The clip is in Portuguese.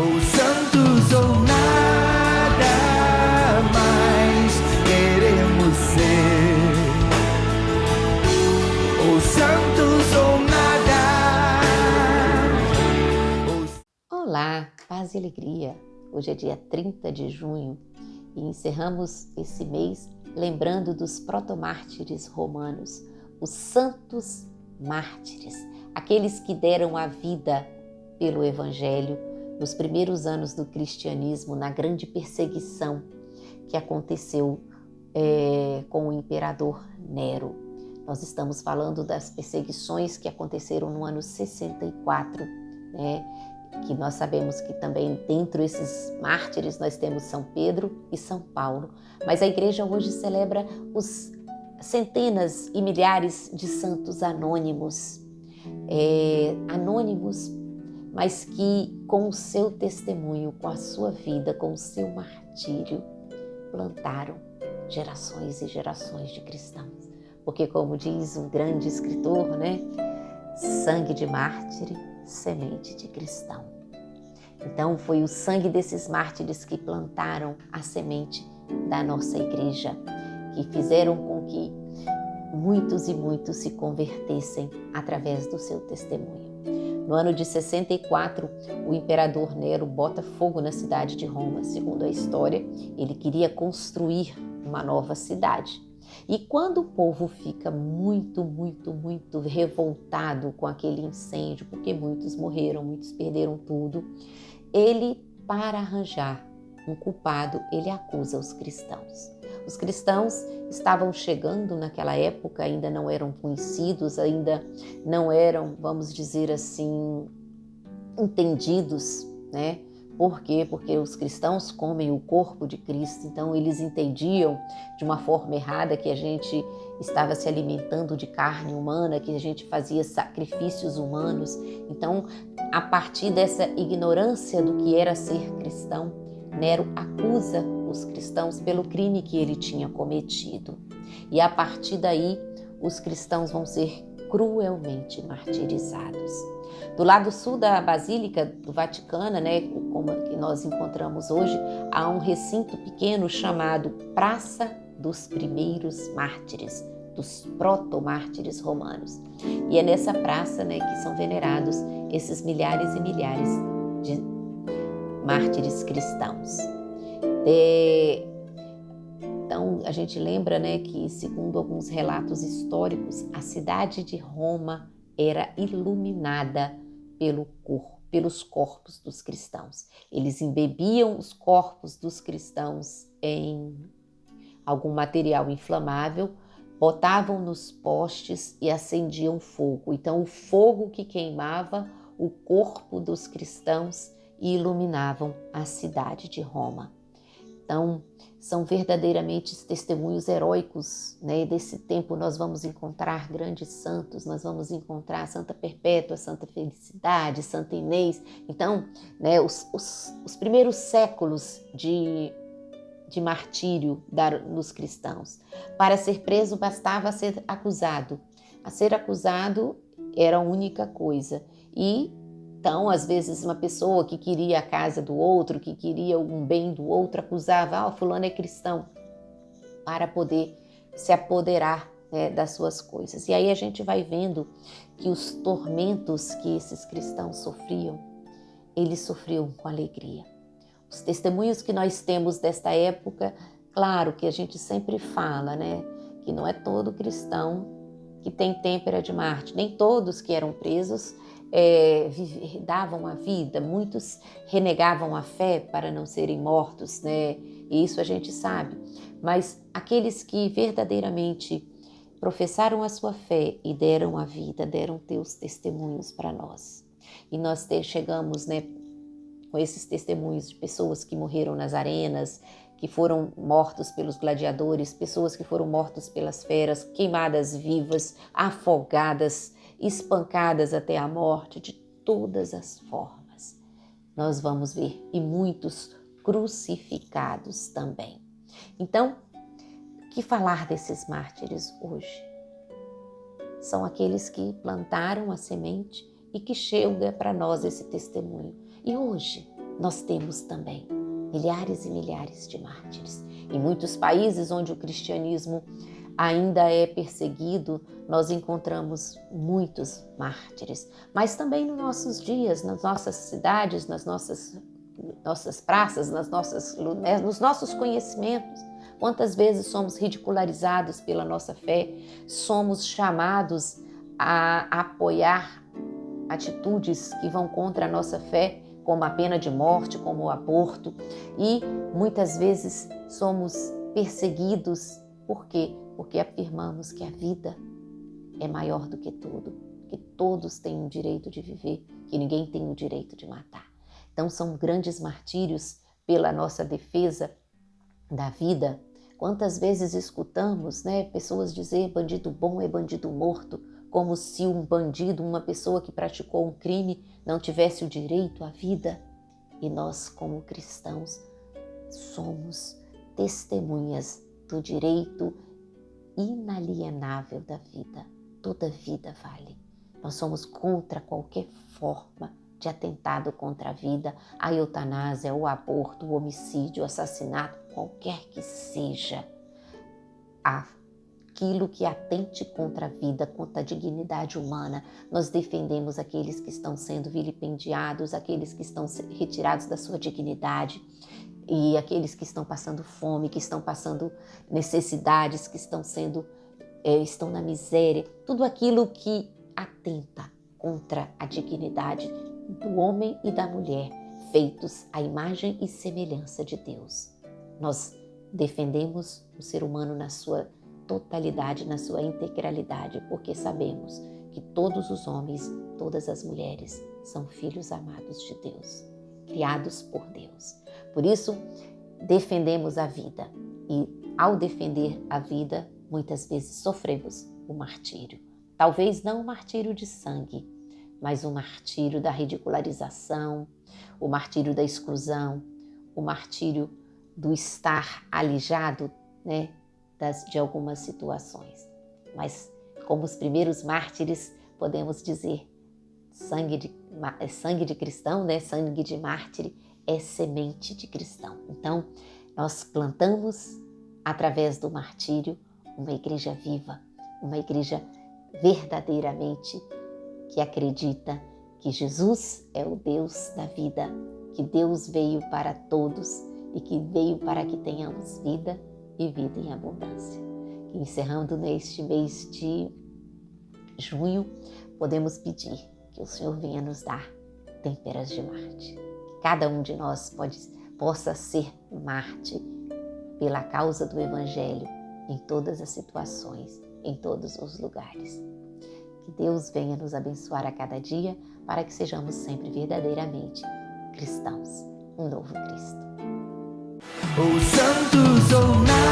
Ou santos ou nada mais queremos ser. Ou santos ou nada. Olá, paz e alegria. Hoje é dia 30 de junho e encerramos esse mês lembrando dos protomártires romanos, os santos mártires, aqueles que deram a vida pelo Evangelho nos primeiros anos do cristianismo, na grande perseguição que aconteceu com o imperador Nero. Nós estamos falando das perseguições que aconteceram no ano 64, né? Que nós sabemos que também dentro desses mártires nós temos São Pedro e São Paulo, mas a igreja hoje celebra os centenas e milhares de santos anônimos, mas que com o seu testemunho, com a sua vida, com o seu martírio, plantaram gerações e gerações de cristãos. Porque como diz um grande escritor, né? Sangue de mártir, semente de cristão. Então foi o sangue desses mártires que plantaram a semente da nossa igreja, que fizeram com que muitos e muitos se convertessem através do seu testemunho. No ano de 64, o imperador Nero bota fogo na cidade de Roma. Segundo a história, ele queria construir uma nova cidade. E quando o povo fica muito revoltado com aquele incêndio, porque muitos morreram, muitos perderam tudo, ele, para arranjar um culpado, ele acusa os cristãos. Os cristãos estavam chegando naquela época, ainda não eram conhecidos, ainda não eram, vamos dizer assim, entendidos, né? Por quê? Porque os cristãos comem o corpo de Cristo, então eles entendiam de uma forma errada que a gente estava se alimentando de carne humana, que a gente fazia sacrifícios humanos. Então, a partir dessa ignorância do que era ser cristão, Nero acusa os cristãos pelo crime que ele tinha cometido. E a partir daí, os cristãos vão ser cruelmente martirizados. Do lado sul da Basílica do Vaticano, né, como que nós encontramos hoje, há um recinto pequeno chamado Praça dos Primeiros Mártires, dos protomártires romanos. E é nessa praça, né, que são venerados esses milhares e milhares de mártires cristãos. Então, a gente lembra, né, que, segundo alguns relatos históricos, a cidade de Roma era iluminada pelos corpos dos cristãos. Eles embebiam os corpos dos cristãos em algum material inflamável, botavam nos postes e acendiam fogo. Então, o fogo que queimava o corpo dos cristãos e iluminavam a cidade de Roma. Então, são verdadeiramente testemunhos heróicos, né? Desse tempo nós vamos encontrar grandes santos, nós vamos encontrar Santa Perpétua, Santa Felicidade, Santa Inês. Então, né, os primeiros séculos de martírio nos cristãos. Para ser preso bastava ser acusado. A ser acusado era a única coisa. Então, às vezes, uma pessoa que queria a casa do outro, que queria um bem do outro, acusava, fulano é cristão, para poder se apoderar, né, das suas coisas. E aí a gente vai vendo que os tormentos que esses cristãos sofriam, eles sofriam com alegria. Os testemunhos que nós temos desta época, claro que a gente sempre fala, né, que não é todo cristão que tem têmpera de Marte, nem todos que eram presos davam a vida, muitos renegavam a fé para não serem mortos, né? E isso a gente sabe. Mas aqueles que verdadeiramente professaram a sua fé e deram a vida, deram teus testemunhos para nós. E nós chegamos, né, com esses testemunhos de pessoas que morreram nas arenas, que foram mortos pelos gladiadores, pessoas que foram mortas pelas feras, queimadas vivas, afogadas, espancadas até a morte, de todas as formas. Nós vamos ver, e muitos crucificados também. Então, que falar desses mártires hoje? São aqueles que plantaram a semente e que chega para nós esse testemunho. E hoje, nós temos também milhares e milhares de mártires. Em muitos países onde o cristianismo ainda é perseguido, nós encontramos muitos mártires. Mas também nos nossos dias, nas nossas cidades, nas nossas praças, nos nossos conhecimentos. Quantas vezes somos ridicularizados pela nossa fé, somos chamados a apoiar atitudes que vão contra a nossa fé, como a pena de morte, como o aborto, e muitas vezes somos perseguidos. Por quê? Porque afirmamos que a vida é maior do que tudo, que todos têm o direito de viver, que ninguém tem o direito de matar. Então são grandes martírios pela nossa defesa da vida. Quantas vezes escutamos, pessoas dizer bandido bom é bandido morto, como se um bandido, uma pessoa que praticou um crime, não tivesse o direito à vida. E nós, como cristãos, somos testemunhas do direito inalienável da vida. Toda vida vale. Nós somos contra qualquer forma de atentado contra a vida, a eutanásia, o aborto, o homicídio, o assassinato, qualquer que seja aquilo que atente contra a vida, contra a dignidade humana. Nós defendemos aqueles que estão sendo vilipendiados, aqueles que estão retirados da sua dignidade e aqueles que estão passando fome, que estão passando necessidades, que estão na miséria. Tudo aquilo que atenta contra a dignidade do homem e da mulher, feitos à imagem e semelhança de Deus. Nós defendemos o ser humano na sua totalidade, na sua integralidade, porque sabemos que todos os homens, todas as mulheres são filhos amados de Deus, criados por Deus. Por isso, defendemos a vida e, ao defender a vida, muitas vezes sofremos o martírio. Talvez não o martírio de sangue, mas o martírio da ridicularização, o martírio da exclusão, o martírio do estar alijado, de algumas situações. Mas, como os primeiros mártires, podemos dizer, sangue de cristão, sangue de mártir é semente de cristão. Então, nós plantamos, através do martírio, uma igreja viva, uma igreja verdadeiramente que acredita que Jesus é o Deus da vida, que Deus veio para todos e que veio para que tenhamos vida e vida em abundância. E encerrando neste mês de junho, podemos pedir que o Senhor venha nos dar têmperas de Marte. Que cada um de nós possa ser Marte pela causa do Evangelho em todas as situações, em todos os lugares. Que Deus venha nos abençoar a cada dia para que sejamos sempre verdadeiramente cristãos, um novo Cristo. Os santos ou nada.